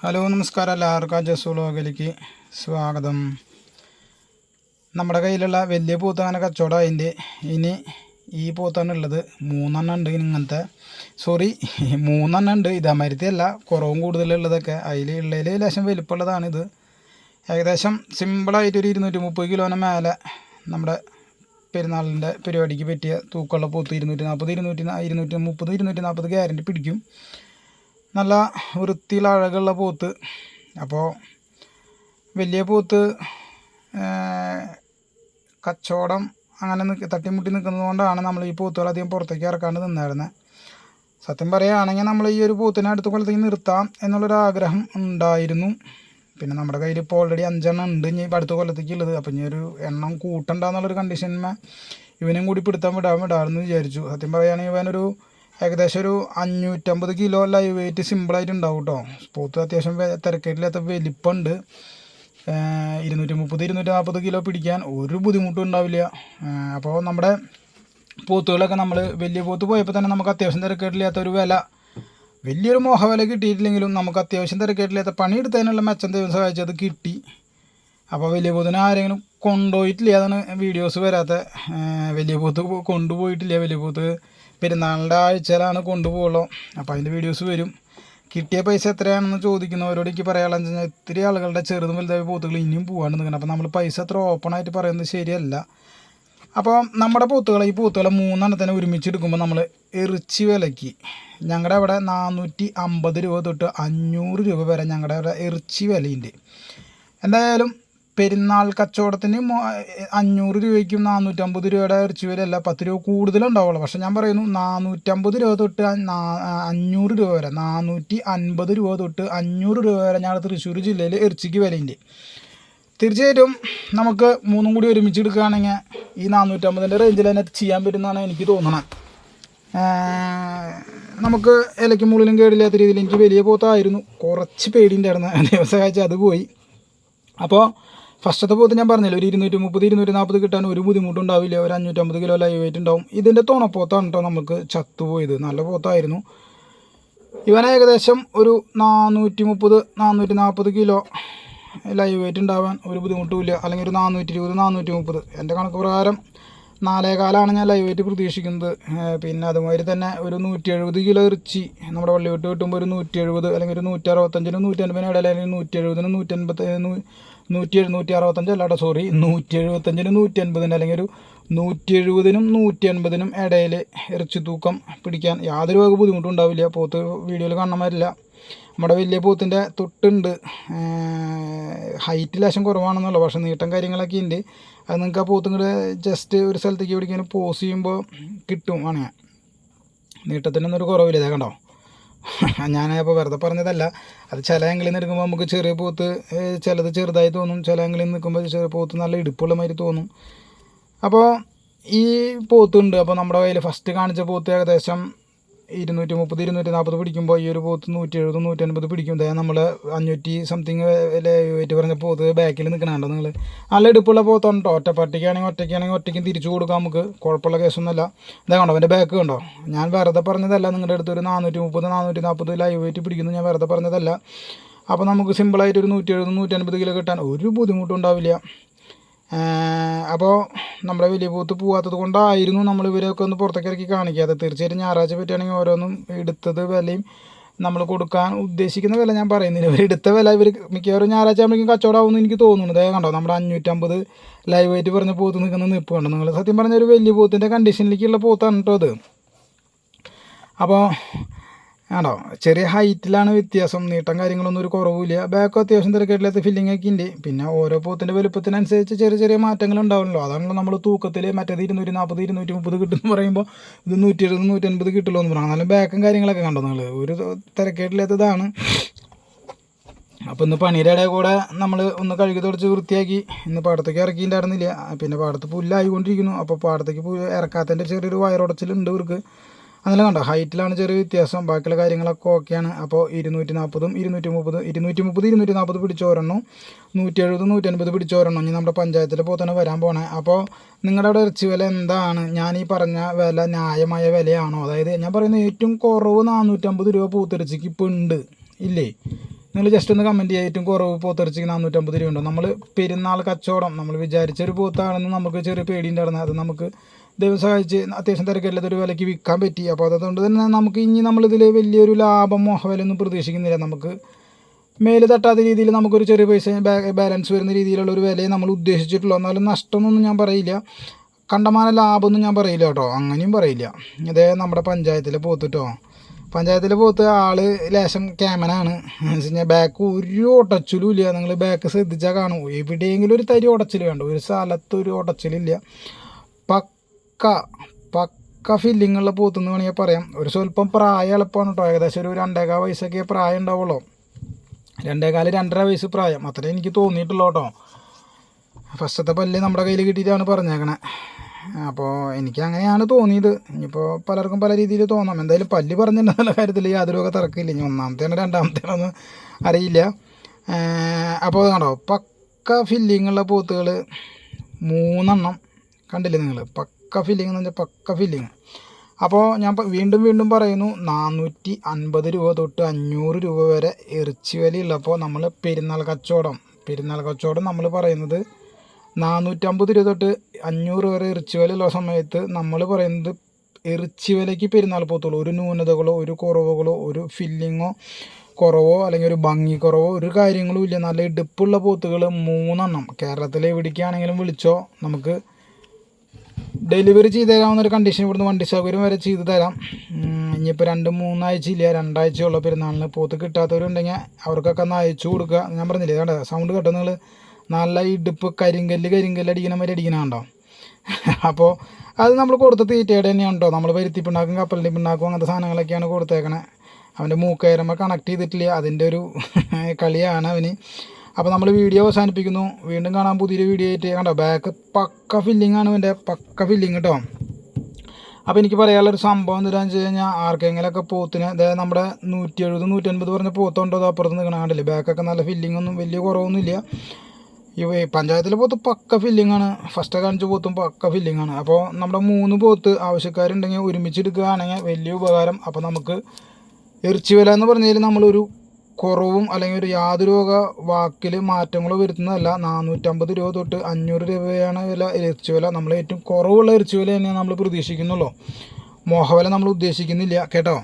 Hello നമസ്കാരം, എല്ലാവർക്കും ജസു വ്ലോഗിലേക്ക് സ്വാഗതം. നമ്മുടെ കയ്യിലുള്ള വലിയ പോത്ത് അങ്ങനെ കച്ചവടം അതിൻ്റെ ഇനി ഈ പോത്താണ് ഉള്ളത്. 3 ഉണ്ട് ഇങ്ങനത്തെ, മൂന്നെണ്ണം ഉണ്ട്. ഇതേമാതിരത്തെ അല്ല, കുറവും കൂടുതലുള്ളതൊക്കെ അതിൽ ഉള്ളതിൽ ലേശം വലിപ്പമുള്ളതാണിത്. ഏകദേശം സിമ്പിളായിട്ടൊരു 230 കിലോന് മേലെ നമ്മുടെ പെരുന്നാളിൻ്റെ പരിപാടിക്ക് പറ്റിയ തൂക്കമുള്ള പോത്ത് 240, 230, 240 ഗ്യാരണ്ടി പിടിക്കും. നല്ല വൃത്തിയിൽ അഴകുള്ള പോത്ത്. അപ്പോൾ വലിയ പോത്ത് കച്ചവടം അങ്ങനെ തട്ടിമുട്ടി നിൽക്കുന്നതുകൊണ്ടാണ് നമ്മൾ ഈ പോത്തുകൾ അധികം പുറത്തേക്ക് ഇറക്കാണ്ട് നിന്നായിരുന്നത്. സത്യം പറയുകയാണെങ്കിൽ നമ്മൾ ഈ ഒരു പോത്തിനെ അടുത്ത കൊല്ലത്തേക്ക് നിർത്താം എന്നുള്ളൊരാഗ്രഹം ഉണ്ടായിരുന്നു. പിന്നെ നമ്മുടെ കയ്യിൽ ഇപ്പോൾ ഓൾറെഡി 5 എണ്ണം ഉണ്ട് ഇനി അടുത്ത കൊല്ലത്തേക്ക് ഉള്ളത്. അപ്പം ഇനി ഒരു എണ്ണം കൂട്ടണ്ടെന്നുള്ളൊരു കണ്ടീഷനിൽ ഇവനും കൂടി വിടാമെന്ന് വിചാരിച്ചു. സത്യം പറയുകയാണെങ്കിൽ ഇവനൊരു ഏകദേശം ഒരു 550 കിലോ ലൈവ് വെയിറ്റ് സിമ്പിളായിട്ട് ഉണ്ടാവും കേട്ടോ. പോത്ത് അത്യാവശ്യം തിരക്കേറ്റില്ലാത്ത വലിപ്പമുണ്ട്. 230, 240 കിലോ പിടിക്കാൻ ഒരു ബുദ്ധിമുട്ടും ഉണ്ടാവില്ല. അപ്പോൾ നമ്മുടെ പോത്തുകളൊക്കെ നമ്മൾ വലിയ പോത്ത് പോയപ്പോൾ തന്നെ നമുക്ക് അത്യാവശ്യം തിരക്കേറ്റില്ലാത്തൊരു വില, വലിയൊരു മോഹവില കിട്ടിയിട്ടില്ലെങ്കിലും നമുക്ക് അത്യാവശ്യം തിരക്കേറ്റില്ലാത്ത പണിയെടുത്തതിനുള്ള മെച്ചം ദൈവം സഹായിച്ചത് കിട്ടി. അപ്പോൾ വലിയ പോത്തിനെ ആരെങ്കിലും കൊണ്ടുപോയിട്ടില്ല, അതാണ് വീഡിയോസ് വരാത്ത. വലിയ പോത്ത് കൊണ്ടുപോയിട്ടില്ല. വലിയ പോത്ത് പെരുന്നാളിൻ്റെ ആഴ്ചയിലാണ് കൊണ്ടുപോകുള്ളൂ. അപ്പോൾ അതിൻ്റെ വീഡിയോസ് വരും. കിട്ടിയ പൈസ എത്രയാണെന്ന് ചോദിക്കുന്നവരോട് എനിക്ക് പറയാനുള്ളത് വെച്ചാൽ ഒത്തിരി ആളുകളുടെ ചെറുതും വലുതായ പോത്തുകൾ ഇനിയും പോകാണ്ട് നിൽക്കണം. അപ്പോൾ നമ്മൾ പൈസ അത്ര ഓപ്പണായിട്ട് പറയുന്നത് ശരിയല്ല. അപ്പോൾ നമ്മുടെ ഈ പോത്തുകളെ 3 എണ്ണത്തിനെ ഒരുമിച്ചെടുക്കുമ്പോൾ നമ്മൾ ഇറച്ചി വിലയ്ക്ക് ഞങ്ങളുടെ അവിടെ 450 രൂപ തൊട്ട് 500 രൂപ വരെ ഞങ്ങളുടെ അവിടെ ഇറച്ചി വിലയുണ്ട്. എന്തായാലും പെരുന്നാൾ കച്ചവടത്തിന് 500 രൂപയ്ക്കും 450 രൂപയുടെ ഇറച്ചി വിലയല്ല, 10 രൂപ കൂടുതലുണ്ടാവുള്ളൂ. പക്ഷെ ഞാൻ പറയുന്നു 450 രൂപ തൊട്ട് 500 രൂപ വരെ, 450 രൂപ തൊട്ട് 500 രൂപ വരെ ഞങ്ങളുടെ തൃശ്ശൂർ ജില്ലയിൽ ഇറച്ചിക്ക് വിലയുണ്ട്. തീർച്ചയായിട്ടും നമുക്ക് 3 കൂടി ഒരുമിച്ച് എടുക്കുകയാണെങ്കിൽ ഈ 450 റേഞ്ചിൽ തന്നെ ചെയ്യാൻ പറ്റുമെന്നാണ് എനിക്ക് തോന്നുന്നത്. നമുക്ക് ഇലയ്ക്കും മുള്ളിലും കേടില്ലാത്ത രീതിയിൽ എനിക്ക് വലിയ പോത്തായിരുന്നു, കുറച്ച് പേടിയുണ്ടായിരുന്നു. ദിവസമാഴ്ച അത് പോയി. അപ്പോൾ ഫസ്റ്റത്തെ പോത്ത് ഞാൻ പറഞ്ഞില്ല, ഒരു 230, 240 കിട്ടാൻ ഒരു ബുദ്ധിമുട്ടുണ്ടാവില്ല. ഒരു 550 കിലോ ലൈവ് വെയിറ്റ് ഉണ്ടാവും. ഇതിൻ്റെ തുണപ്പോത്താണ് കേട്ടോ നമുക്ക് ചത്തുപോയത്. നല്ല പോത്തായിരുന്നു. ഇവൻ ഏകദേശം ഒരു 430, 440 കിലോ ലൈവ് വെയിറ്റ് ഉണ്ടാവാൻ ഒരു ബുദ്ധിമുട്ടുമില്ല. അല്ലെങ്കിൽ ഒരു 420, 430 എൻ്റെ കണക്ക് പ്രകാരം 4.25 ഞാൻ ലൈവ് വെയിറ്റ് പ്രതീക്ഷിക്കുന്നത്. പിന്നെ അതുമാതിരി തന്നെ ഒരു 170 കിലോ ഇറച്ചി നമ്മുടെ പള്ളി വിട്ട് കിട്ടുമ്പോൾ ഒരു 170, അല്ലെങ്കിൽ ഒരു 165, 150 ഇടയിൽ, അല്ലെങ്കിൽ 170, 165 അല്ലാട്ടോ, 175, 150 അല്ലെങ്കിൽ ഒരു 170, 180 ഇടയിൽ ഇറച്ചി തൂക്കം പിടിക്കാൻ യാതൊരു വക ബുദ്ധിമുട്ടും ഉണ്ടാവില്ല. പോത്ത് വീഡിയോയിൽ കാണാൻ പറ്റില്ല. നമ്മുടെ വലിയ പോത്തിൻ്റെ തൊട്ടുണ്ട്. ഹൈറ്റ് ലേശം കുറവാണെന്നുള്ളൂ, പക്ഷേ നീട്ടം കാര്യങ്ങളൊക്കെ ഉണ്ട്. അത് നിങ്ങൾക്ക് ആ പോത്തും കൂടെ ജസ്റ്റ് ഒരു സ്ഥലത്തേക്ക് പിടിക്കാൻ പോസ് ചെയ്യുമ്പോൾ കിട്ടും. ആണ് നീട്ടത്തിനൊന്നും ഒരു കുറവില്ല. ഇതേ കണ്ടോ, ഞാനപ്പോൾ വെറുതെ പറഞ്ഞതല്ല. അത് ചില ആംഗിളിൽ നിന്ന് എടുക്കുമ്പോൾ നമുക്ക് ചെറിയ പോത്ത് ചിലത് ചെറുതായി തോന്നും, ചില ആംഗിളിൽ നിന്ന് നിൽക്കുമ്പോൾ ചെറിയ പോത്ത് നല്ല ഇടുപ്പുള്ള മാതിരി തോന്നും. അപ്പോൾ ഈ പോത്തുണ്ട്. അപ്പോൾ നമ്മുടെ കയ്യിൽ ഫസ്റ്റ് കാണിച്ച പോത്ത് ഏകദേശം 230, 240 പിടിക്കുമ്പോൾ ഈ ഒരു പോത്ത് 170, 180 പിടിക്കും. അതായത് നമ്മൾ 500 സംതിങ് വെയിറ്റ് പറഞ്ഞ പോത്ത് ബാക്കിൽ നിൽക്കണുണ്ടോ നിങ്ങൾ. നല്ല ഇടുപ്പുള്ള പോത്താണ് കേട്ടോ. ഒറ്റയ്ക്കാണെങ്കിൽ ഒറ്റയ്ക്കും തിരിച്ചു കൊടുക്കാം, നമുക്ക് കുഴപ്പമുള്ള കേസൊന്നുമല്ല. ഇതാ കണ്ടോ എൻ്റെ ബാക്ക് കണ്ടോ. ഞാൻ വെറുതെ പറഞ്ഞതല്ല. നിങ്ങളുടെ അടുത്തൊരു 430, 440 ലൈവ് വെയിറ്റ് പിടിക്കുന്നു, ഞാൻ വെറുതെ പറഞ്ഞതല്ല. അപ്പോൾ നമുക്ക് സിമ്പിളായിട്ട് ഒരു 170, 180 കിലോ കിട്ടാൻ ഒരു ബുദ്ധിമുട്ടും ഉണ്ടാവില്ല. അപ്പോൾ നമ്മുടെ വലിയ പോത്ത് പോകാത്തത് കൊണ്ടായിരുന്നു നമ്മൾ ഇവരെയൊക്കെ ഒന്ന് പുറത്തേക്ക് ഇറക്കി കാണിക്കാതെ. തീർച്ചയായിട്ടും ഞായറാഴ്ച പറ്റുകയാണെങ്കിൽ ഓരോന്നും എടുത്തത് വിലയും നമ്മൾ കൊടുക്കാൻ ഉദ്ദേശിക്കുന്ന വില ഞാൻ പറയുന്നില്ല. ഇവർ എടുത്ത വില ഇവർ മിക്കവാറും ഞായറാഴ്ച ആകുമ്പോഴേക്കും കച്ചവടമാകുമെന്ന് എനിക്ക് തോന്നുന്നത്. കണ്ടോ നമ്മുടെ 550 ലൈവ് വെയിറ്റ് പറഞ്ഞ പോത്ത് നിൽക്കുന്ന നിൽപ്പ് കണ്ടോ നിങ്ങൾ. സത്യം പറഞ്ഞ ഒരു വലിയ പോത്തിൻ്റെ കണ്ടീഷനിലേക്കുള്ള പോത്താണ് കേട്ടോ അത്. അപ്പോൾ ആണോ, ചെറിയ ഹൈറ്റിലാണ് വ്യത്യാസം, നീട്ടം കാര്യങ്ങളൊന്നും ഒരു കുറവില്ല. ബാക്കും അത്യാവശ്യം തിരക്കേറ്റില്ലാത്ത ഫില്ലിംഗ് ഒക്കെ ഉണ്ട്. പിന്നെ ഓരോ പോത്തിൻ്റെ വലുപ്പത്തിനനുസരിച്ച് ചെറിയ മാറ്റങ്ങൾ ഉണ്ടാവുമല്ലോ. അതാണല്ലോ നമ്മൾ തൂക്കത്തിൽ മറ്റേത് 240, 230 കിട്ടുമെന്ന് പറയുമ്പോൾ ഇത് 170, 180 കിട്ടുമല്ലോ എന്ന് പറയണം. എന്നാലും ബാക്കും കാര്യങ്ങളൊക്കെ കണ്ടോ നിങ്ങൾ, ഒരു തിരക്കേറ്റില്ലാത്തതാണ്. അപ്പോൾ ഇന്ന് പണിയുടെ ഇടയിൽ കൂടെ നമ്മൾ ഒന്ന് കഴുകി തുടച്ച് വൃത്തിയാക്കി. ഇന്ന് പാടത്തേക്ക് ഇറക്കിയിട്ടുണ്ടായിരുന്നില്ല. പിന്നെ പാടത്ത് പുല്ലായിക്കൊണ്ടിരിക്കുന്നു. അപ്പോൾ പാടത്തേക്ക് ഇറക്കാത്തതിൻ്റെ ചെറിയൊരു വയറുടച്ചിലുണ്ട് ഇവർക്ക്. അങ്ങനെ കണ്ടോ, ഹൈറ്റിലാണ് ചെറിയ വ്യത്യാസം, ബാക്കിയുള്ള കാര്യങ്ങളൊക്കെ ഓക്കെയാണ്. അപ്പോൾ 240, 230, 240 പിടിച്ചോരെണ്ണം, 170, 180 പിടിച്ചോരെണ്ണം. ഇനി നമ്മുടെ പഞ്ചായത്തിലെ പോത്തന്നെ വരാൻ പോണേ. അപ്പോൾ നിങ്ങളുടെ അവിടെ ഇറച്ചി വില എന്താണ്? ഞാൻ ഈ പറഞ്ഞ വില ന്യായമായ വിലയാണോ? അതായത് ഞാൻ പറയുന്നത് ഏറ്റവും കുറവ് 450 രൂപ പോത്തിറച്ചിക്ക് ഇപ്പോൾ ഉണ്ട് ഇല്ലേ? നിങ്ങൾ ജസ്റ്റ് ഒന്ന് കമൻറ്റ് ചെയ്യുക. ഏറ്റവും കുറവ് പോത്തിറച്ചിക്ക് 450 രൂപ ഉണ്ടോ? നമ്മൾ പെരുന്നാൾ കച്ചവടം നമ്മൾ വിചാരിച്ചൊരു പോത്താണെന്ന് നമുക്ക് ചെറിയ പേടിയുണ്ടായിരുന്നു. അത് നമുക്ക് ദൈവം സഹായിച്ച് അത്യാവശ്യം തിരക്കില്ലാത്തൊരു വിലയ്ക്ക് വിൽക്കാൻ പറ്റി. അപ്പോൾ അതുകൊണ്ട് തന്നെ നമുക്ക് ഇനി നമ്മളിതിൽ വലിയൊരു ലാഭം മോഹവിലൊന്നും പ്രതീക്ഷിക്കുന്നില്ല. നമുക്ക് മേല് തട്ടാത്ത രീതിയിൽ നമുക്കൊരു ചെറിയ പൈസ ബാലൻസ് വരുന്ന രീതിയിലുള്ള ഒരു വിലയെ നമ്മൾ ഉദ്ദേശിച്ചിട്ടുള്ളൂ. എന്നാലും നഷ്ടമൊന്നും ഞാൻ പറയില്ല, കണ്ടമാന ലാഭമൊന്നും ഞാൻ പറയില്ല കേട്ടോ, അങ്ങനെയും പറയില്ല. ഇതേ നമ്മുടെ പഞ്ചായത്തിലെ പോത്ത് കേട്ടോ. പഞ്ചായത്തിലെ പോത്ത് ആള് ലേശം ക്യാമനാണ് എന്ന് വെച്ച് കഴിഞ്ഞാൽ ബാക്ക് ഒരു ഉടച്ചിലും ഇല്ല. നിങ്ങൾ ബാക്ക് ശ്രദ്ധിച്ചാൽ കാണും, എവിടെയെങ്കിലും ഒരു തരി ഉടച്ചിൽ വേണ്ട, ഒരു സ്ഥലത്ത് ഒരു ഉടച്ചിലില്ല. പക്ക ഫില്ലിങ്ങുള്ള പോത്തെന്ന് വേണമെങ്കിൽ പറയാം. ഒരു സ്വല്പം പ്രായം എളുപ്പമാണ് കേട്ടോ. ഏകദേശം ഒരു 2.25 വയസ്സൊക്കെ പ്രായം ഉണ്ടാവുള്ളൂ. 2.25-2.5 വയസ്സ് പ്രായം അത്രേ എനിക്ക് തോന്നിയിട്ടുള്ളൂ കേട്ടോ. ഫസ്റ്റത്തെ പല്ല് നമ്മുടെ കയ്യിൽ കിട്ടിയിട്ടാണ് പറഞ്ഞേക്കണേ. അപ്പോൾ എനിക്ക് അങ്ങനെയാണ് തോന്നിയത്. ഇനിയിപ്പോൾ പലർക്കും പല രീതിയിൽ തോന്നാം. എന്തായാലും പല്ല് പറഞ്ഞിട്ടുള്ള കാര്യത്തിൽ യാതൊരു തർക്കമില്ല. ഇനി ഒന്നാമത്തേനോ രണ്ടാമത്തേനോ ഒന്നും അറിയില്ല. അപ്പോൾ കണ്ടോ, പക്ക ഫില്ലിങ്ങുള്ള പോത്തുകൾ 3 കണ്ടില്ലേ നിങ്ങൾ? പക്ക ഫില്ലിങ് എന്ന് പറഞ്ഞാൽ പക്ക ഫില്ലിങ്. അപ്പോൾ ഞാൻ വീണ്ടും പറയുന്നു, 450 രൂപ തൊട്ട് 500 രൂപ വരെ ഇറച്ചി വിലയുള്ളപ്പോൾ നമ്മൾ പെരുന്നാൾ കച്ചവടം നമ്മൾ പറയുന്നത് 450 രൂപ തൊട്ട് 500 വരെ ഇറച്ചി വിലയുള്ള സമയത്ത് നമ്മൾ പറയുന്നത് ഇറച്ചി വിലയ്ക്ക് പെരുന്നാൾ പോത്തുള്ളൂ. ഒരു ന്യൂനതകളോ ഒരു കുറവുകളോ ഒരു ഫില്ലിങ്ങോ കുറവോ അല്ലെങ്കിൽ ഒരു ഭംഗി കുറവോ ഒരു കാര്യങ്ങളും ഇല്ല. നല്ല ഇടുപ്പുള്ള പോത്തുകൾ 3 കേരളത്തിലെ എവിടേക്കാണെങ്കിലും വിളിച്ചോ, നമുക്ക് ഡെലിവറി ചെയ്ത് തരാവുന്നൊരു കണ്ടീഷൻ, ഇവിടുന്ന് വണ്ടി സൗകര്യം വരെ ചെയ്ത് തരാം. ഇനിയിപ്പോൾ 2-3 ആഴ്ച ഇല്ല, 2 ആഴ്ചയുള്ള പെരുന്നാളിന് പോത്ത് കിട്ടാത്തവരുണ്ടെങ്കിൽ അവർക്കൊക്കെ ഒന്ന് അയച്ചു കൊടുക്കുക. ഞാൻ പറഞ്ഞില്ലേ കണ്ടോ, സൗണ്ട് കേട്ടോ നിങ്ങൾ? നല്ല ഇടുപ്പ് കരിങ്കല്ല് അടിക്കണ മാതിരി അടിക്കണുണ്ടോ? അപ്പോൾ അത് നമ്മൾ കൊടുത്ത തീറ്റയുടെ തന്നെയാണ് കേട്ടോ. നമ്മൾ പരുത്തി പിണ്ണാക്കും കപ്പലിൻ്റെ പിണ്ണാക്കും അങ്ങനത്തെ സാധനങ്ങളൊക്കെയാണ് കൊടുത്തേക്കണേ. അവൻ്റെ മൂക്കയരമ്മ കണക്ട് ചെയ്തിട്ടില്ല, അതിൻ്റെ ഒരു കളിയാണ് അവന്. അപ്പോൾ നമ്മൾ വീഡിയോ അവസാനിപ്പിക്കുന്നു. വീണ്ടും കാണാൻ പുതിയൊരു വീഡിയോ ആയിട്ട്. കണ്ടോ, ബാക്ക് പക്ക ഫില്ലിംഗ് ആണ് ഇവൻ്റെ, പക്ക ഫില്ലിങ് കേട്ടോ. അപ്പോൾ എനിക്ക് പറയാനുള്ളൊരു സംഭവം എന്താണെന്ന് വെച്ച് കഴിഞ്ഞാൽ, ആർക്കെങ്കിലൊക്കെ പോത്തിന്, അതായത് നമ്മുടെ 170-150 പറഞ്ഞ പോത്തുണ്ടോ അത് അപ്പുറത്ത് നിൽക്കണം കണ്ടില്ലേ? ബാക്കൊക്കെ നല്ല ഫില്ലിങ്ങൊന്നും വലിയ കുറവൊന്നുമില്ല. പഞ്ചായത്തിലെ പോത്ത് പക്ക ഫില്ലിങ്ങാണ്. ഫസ്റ്റ് കാണിച്ച പോത്തും പക്ക ഫില്ലിങ്ങാണ്. അപ്പോൾ നമ്മുടെ 3 പോത്ത് ആവശ്യക്കാരുണ്ടെങ്കിൽ ഒരുമിച്ചെടുക്കുകയാണെങ്കിൽ വലിയ ഉപകാരം. അപ്പോൾ നമുക്ക് ഇറച്ചി വില എന്ന് പറഞ്ഞാൽ നമ്മളൊരു കുറവും അല്ലെങ്കിൽ ഒരു യാതൊരു വാക്കിൽ മാറ്റങ്ങളോ വരുത്തുന്നതല്ല. 450 രൂപ തൊട്ട് 500 രൂപയാണ് വില ഇറച്ചി വില. നമ്മൾ ഏറ്റവും കുറവുള്ള ഇറച്ചി വില തന്നെയാണ് നമ്മൾ പ്രതീക്ഷിക്കുന്നുള്ളൂ, മോഹവില നമ്മൾ ഉദ്ദേശിക്കുന്നില്ല കേട്ടോ.